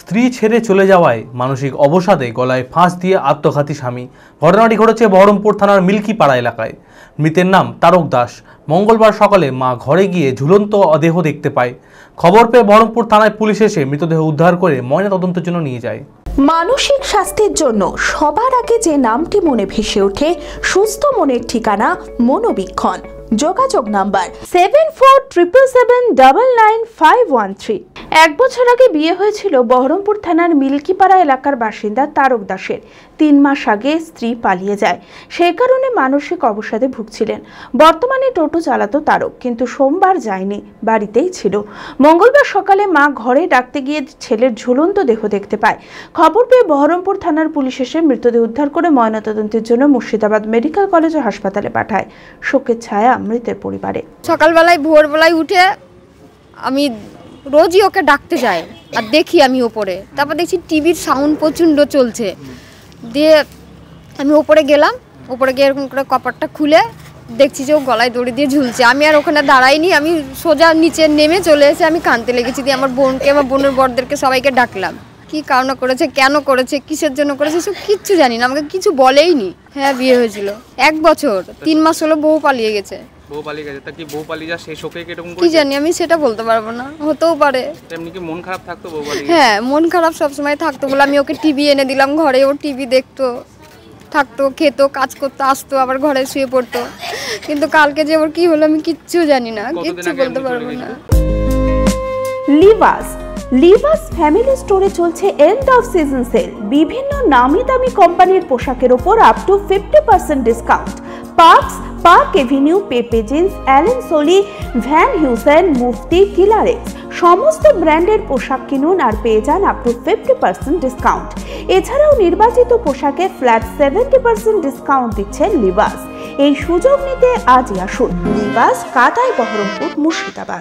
স্ত্রী ছেড়ে চলে যাওয়ায় মানসিক অবসাদে গলায় ফাঁস দিয়ে আত্মঘাতী স্বামী। ঘটনাটি ঘটেছে বহরমপুর থানার মিল্কিপাড়া এলাকায়। মৃতের নাম তারক দাস। মঙ্গলবার সকালে মা ঘরে গিয়ে ঝুলন্ত দেহ দেখতে পায়। খবর পেয়ে বহরমপুর থানায় পুলিশ এসে মৃতদেহ উদ্ধার করে ময়নাতদন্তের জন্য নিয়ে যায়। মানসিক স্বাস্থ্যের জন্য সবার আগে যে নামটি মনে ভেসে ওঠে, সুস্থ মনের ঠিকানা মনোবীক্ষণ। যোগাযোগ নাম্বার 7477799513। 1 বছর আগে বিয়ে হয়েছিল বহরমপুর থানার মিল্কিপাড়া এলাকার বাসিন্দা তারক দাসের। 3 মাস আগে স্ত্রী পালিয়ে যায়, সেই কারণে মানসিক অবসাদে ভুগছিলেন। বর্তমানে টোটো চালাতো তারক, কিন্তু সোমবার যায়নি, বাড়িতেই ছিল। মঙ্গলবার সকালে মা ঘরে ডাকতে গিয়ে ছেলের ঝুলন্ত দেহ দেখতে পায়। খবর পেয়ে বহরমপুর থানার পুলিশ এসে মৃতদেহ উদ্ধার করে ময়নাতদন্তের জন্য মুর্শিদাবাদ মেডিকেল কলেজ ও হাসপাতালে পাঠায়। শোকের ছায়া মৃতের পরিবারে। সকালবেলায় ভোরবেলায় উঠে আমি রোজই ওকে ডাকতে যাই আর দেখি আমি ওপরে, তারপর দেখছি টিভির সাউন্ড প্রচণ্ড চলছে। দিয়ে আমি ওপরে গেলাম, ওপরে গিয়ে এরকম করে কপারটা খুলে দেখছি যে ও গলায় দড়ি দিয়ে ঝুলছে। আমি আর ওখানে দাঁড়াইনি, আমি সোজা নিচে নেমে চলে এসে আমি কাঁদতে লেগেছি। দিয়ে আমার বোনকে, আমার বোনের বড়দেরকে সবাইকে ডাকলাম। কি কারণে করেছে, কেন করেছে, কিসের জন্য করেছে, সব কিচ্ছু জানি না, আমাকে কিছু বলেইনি। হ্যাঁ, বিয়ে হয়েছিল 1 বছর 3 মাস হলো, বউ পালিয়ে গেছে। বউ পালিয়ে গেছে, তা কি বউ পালিয়ে যা সেই শোকে এরকম করে? কি জানি, আমি সেটা বলতে পারবো না, হতেও পারে। এমনি কি মন খারাপ থাকতো বউ পালিয়ে? হ্যাঁ, মন খারাপ সবসময় থাকতো বলে আমি ওকে টিভি এনে দিলাম ঘরে, ও টিভি দেখতো, থাকতো, খেত, কাজ করতো, আসতো, আবার ঘরে শুয়ে পড়তো। কিন্তু কালকে যে ওর কি হলো আমি কিচ্ছু জানি না, কিচ্ছু বলতে পারবো না। লিভাস ফ্যামিলি স্টোরে চলছে এন্ড অফ সিজন সেল। বিভিন্ন নামি দামি কোম্পানির পোশাকের উপর up to 50% discount. Park Avenue, Pepe Jeans, Allen Solly, Van Heusen, Mufti, কিলারেক্স সমস্ত ব্র্যান্ডের পোশাক কিনুন আর পেয়ে যান আপ টু 50% ডিসকাউন্ট। এছাড়াও নির্বাচিত পোশাকে ফ্ল্যাট 70% ডিসকাউন্ট দিচ্ছে লিভাস। এই সুযোগ নিতে আজই আসুন লিভাস, কাটাই, বহরমপুর, মুর্শিদাবাদ।